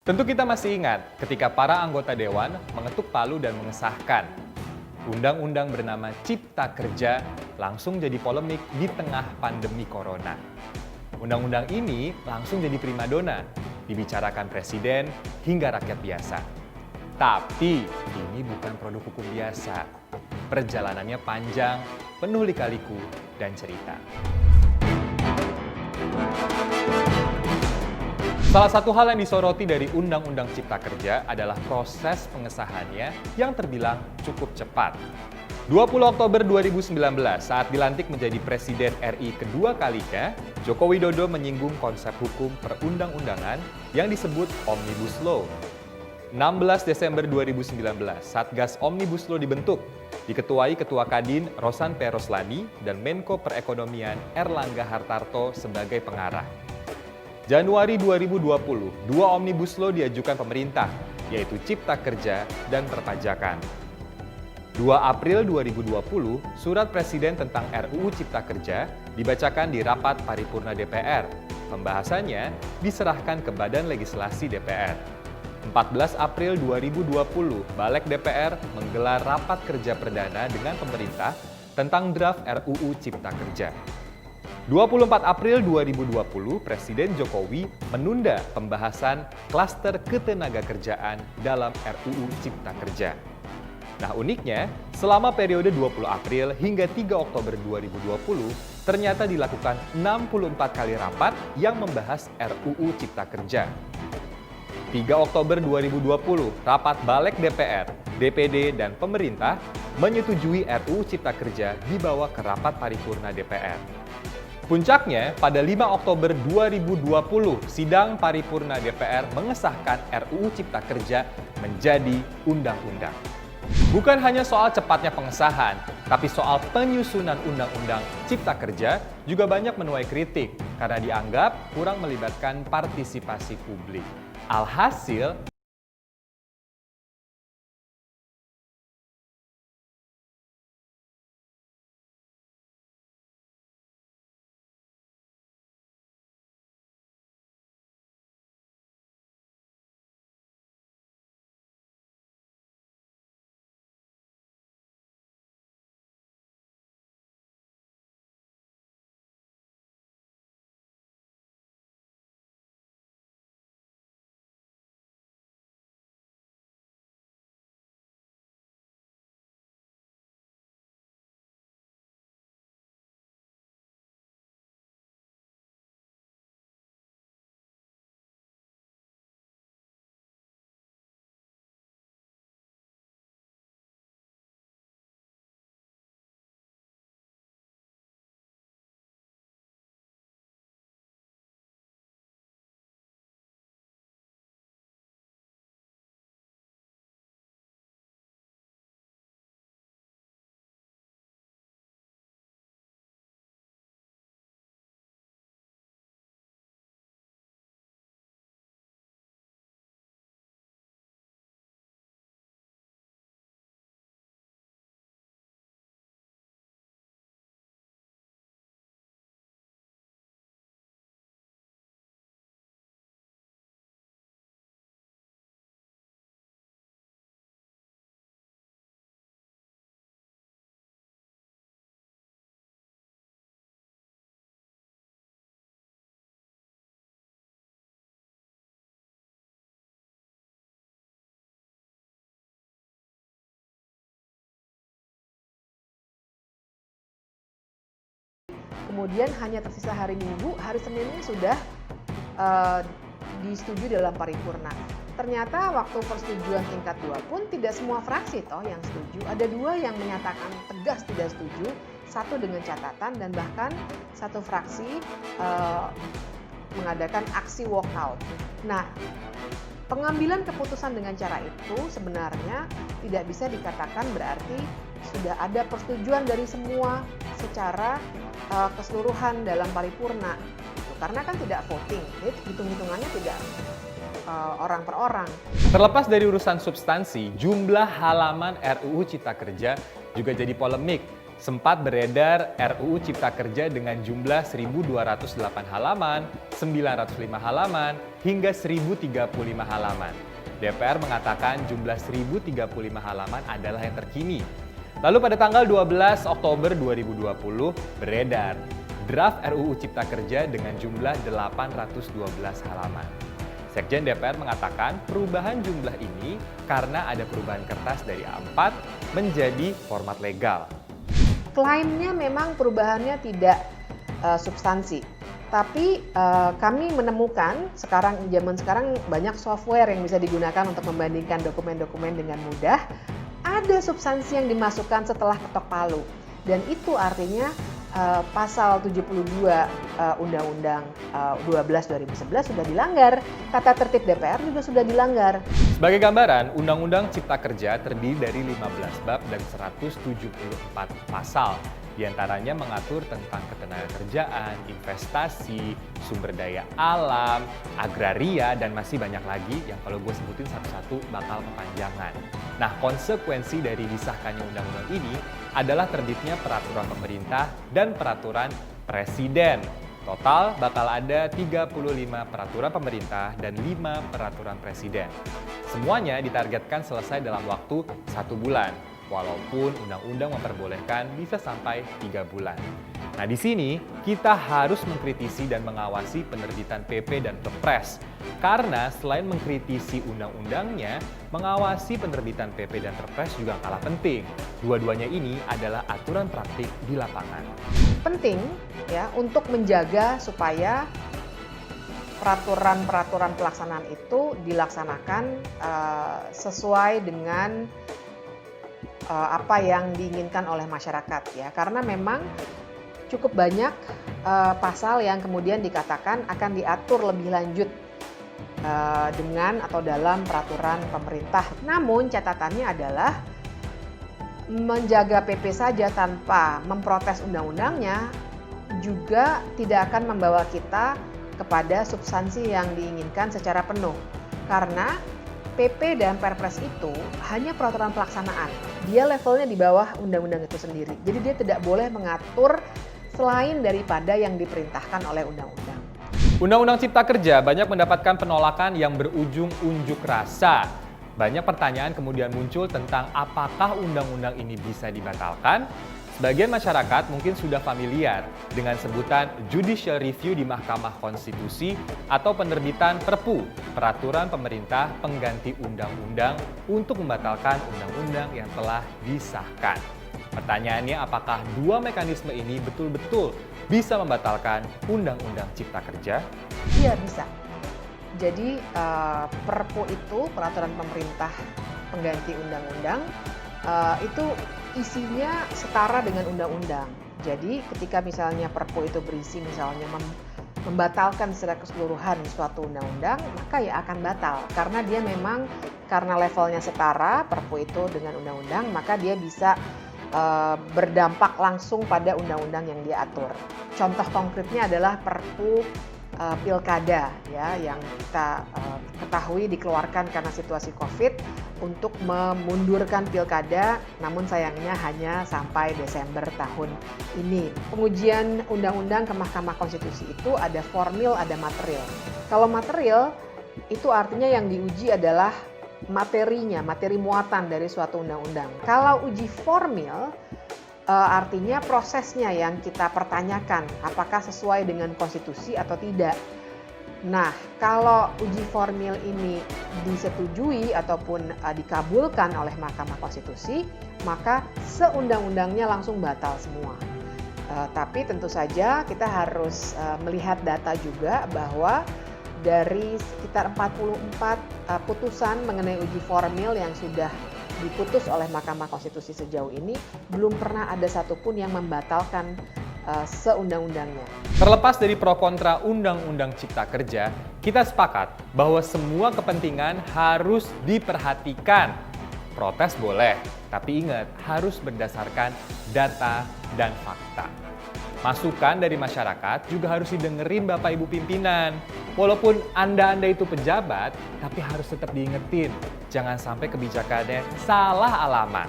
Tentu kita masih ingat ketika para anggota Dewan mengetuk palu dan mengesahkan undang-undang bernama Cipta Kerja langsung jadi polemik di tengah pandemi corona. Undang-undang ini langsung jadi primadona, dibicarakan presiden hingga rakyat biasa. Tapi ini bukan produk hukum biasa. Perjalanannya panjang, penuh lika-liku dan cerita. Salah satu hal yang disoroti dari Undang-Undang Cipta Kerja adalah proses pengesahannya yang terbilang cukup cepat. 20 Oktober 2019, saat dilantik menjadi Presiden RI kedua kalinya, Joko Widodo menyinggung konsep hukum perundang-undangan yang disebut Omnibus Law. 16 Desember 2019, Satgas Omnibus Law dibentuk, diketuai Ketua Kadin Rosan P. Roslani dan Menko Perekonomian Erlangga Hartarto sebagai pengarah. Januari 2020, dua Omnibus Law diajukan pemerintah, yaitu Cipta Kerja dan Perpajakan. 2 April 2020, surat Presiden tentang RUU Cipta Kerja dibacakan di rapat paripurna DPR. Pembahasannya diserahkan ke Badan Legislasi DPR. 14 April 2020, Balek DPR menggelar rapat kerja perdana dengan pemerintah tentang draft RUU Cipta Kerja. 24 April 2020, Presiden Jokowi menunda pembahasan klaster ketenagakerjaan dalam RUU Cipta Kerja. Nah uniknya, selama periode 20 April hingga 3 Oktober 2020, ternyata dilakukan 64 kali rapat yang membahas RUU Cipta Kerja. 3 Oktober 2020, rapat Balek DPR, DPD, dan pemerintah menyetujui RUU Cipta Kerja dibawa ke rapat paripurna DPR. Puncaknya, pada 5 Oktober 2020, sidang paripurna DPR mengesahkan RUU Cipta Kerja menjadi undang-undang. Bukan hanya soal cepatnya pengesahan, tapi soal penyusunan undang-undang Cipta Kerja juga banyak menuai kritik karena dianggap kurang melibatkan partisipasi publik. Alhasil, kemudian hanya tersisa hari Minggu, hari Seninnya sudah disetujui dalam paripurna. Ternyata waktu persetujuan tingkat 2 pun tidak semua fraksi toh yang setuju. Ada 2 yang menyatakan tegas tidak setuju, 1 dengan catatan dan bahkan 1 fraksi mengadakan aksi walkout. Nah, pengambilan keputusan dengan cara itu sebenarnya tidak bisa dikatakan berarti sudah ada persetujuan dari semua secara keseluruhan dalam paripurna. Karena kan tidak voting, jadi hitung-hitungannya tidak orang per orang. terlepas dari urusan substansi, jumlah halaman RUU Cipta Kerja juga jadi polemik Sempat beredar RUU Cipta Kerja dengan jumlah 1.208 halaman, 905 halaman, hingga 1.035 halaman. DPR mengatakan jumlah 1.035 halaman adalah yang terkini. Lalu pada tanggal 12 Oktober 2020 beredar draft RUU Cipta Kerja dengan jumlah 812 halaman. Sekjen DPR mengatakan perubahan jumlah ini karena ada perubahan kertas dari A4 menjadi format legal. Klaimnya memang perubahannya tidak substansi, tapi kami menemukan zaman sekarang banyak software yang bisa digunakan untuk membandingkan dokumen-dokumen dengan mudah. Ada substansi yang dimasukkan setelah ketok palu, dan itu artinya pasal 72 Undang-Undang 12 2011 sudah dilanggar, tata tertib DPR juga sudah dilanggar. Sebagai gambaran, Undang-Undang Cipta Kerja terdiri dari 15 bab dan 174 pasal. Di antaranya mengatur tentang ketenagakerjaan, investasi, sumber daya alam, agraria, dan masih banyak lagi yang kalau gue sebutin satu-satu bakal kepanjangan. Nah, konsekuensi dari disahkannya undang-undang ini adalah terbitnya peraturan pemerintah dan peraturan presiden. Total bakal ada 35 peraturan pemerintah dan 5 peraturan presiden. Semuanya ditargetkan selesai dalam waktu 1 bulan. Walaupun undang-undang memperbolehkan bisa sampai 3 bulan. Nah, di sini kita harus mengkritisi dan mengawasi penerbitan PP dan Kepres. Karena selain mengkritisi undang-undangnya, mengawasi penerbitan PP dan Kepres juga kalah penting. Dua-duanya ini adalah aturan praktik di lapangan. Penting ya untuk menjaga supaya peraturan-peraturan pelaksanaan itu dilaksanakan sesuai dengan apa yang diinginkan oleh masyarakat ya, karena memang cukup banyak pasal yang kemudian dikatakan akan diatur lebih lanjut dengan atau dalam peraturan pemerintah. Namun catatannya adalah menjaga PP saja tanpa memprotes undang-undangnya juga tidak akan membawa kita kepada substansi yang diinginkan secara penuh, karena PP dan Perpres itu hanya peraturan pelaksanaan. Dia levelnya di bawah undang-undang itu sendiri. Jadi dia tidak boleh mengatur selain daripada yang diperintahkan oleh undang-undang. Undang-Undang Cipta Kerja banyak mendapatkan penolakan yang berujung unjuk rasa. Banyak pertanyaan kemudian muncul tentang apakah undang-undang ini bisa dibatalkan. Sebagian masyarakat mungkin sudah familiar dengan sebutan judicial review di Mahkamah Konstitusi atau penerbitan Perpu, peraturan pemerintah pengganti undang-undang untuk membatalkan undang-undang yang telah disahkan. Pertanyaannya, apakah dua mekanisme ini betul-betul bisa membatalkan Undang-Undang Cipta Kerja? Iya, bisa. Jadi Perpu itu peraturan pemerintah pengganti undang-undang itu isinya setara dengan undang-undang. Jadi ketika misalnya Perpu itu berisi misalnya membatalkan secara keseluruhan suatu undang-undang, maka ya akan batal. Karena dia memang karena levelnya setara Perpu itu dengan undang-undang, maka dia bisa berdampak langsung pada undang-undang yang dia atur. Contoh konkretnya adalah Perpu Pilkada ya, yang kita ketahui dikeluarkan karena situasi Covid untuk memundurkan pilkada, namun sayangnya hanya sampai Desember tahun ini. Pengujian undang-undang ke Mahkamah Konstitusi itu ada formil, ada material. Kalau material itu artinya yang diuji adalah materinya, materi muatan dari suatu undang-undang. Kalau uji formil artinya prosesnya yang kita pertanyakan apakah sesuai dengan konstitusi atau tidak. Nah, kalau uji formil ini disetujui ataupun dikabulkan oleh Mahkamah Konstitusi, maka seundang-undangnya langsung batal semua. Tapi tentu saja kita harus melihat data juga bahwa dari sekitar 44 putusan mengenai uji formil yang sudah diputus oleh Mahkamah Konstitusi sejauh ini, belum pernah ada satupun yang membatalkan seundang-undangnya. Terlepas dari pro kontra Undang-Undang Cipta Kerja, kita sepakat bahwa semua kepentingan harus diperhatikan. Protes boleh, tapi ingat harus berdasarkan data dan fakta. Masukan dari masyarakat juga harus didengerin Bapak Ibu pimpinan. Walaupun Anda itu pejabat, tapi harus tetap diingetin. Jangan sampai kebijakannya salah alamat.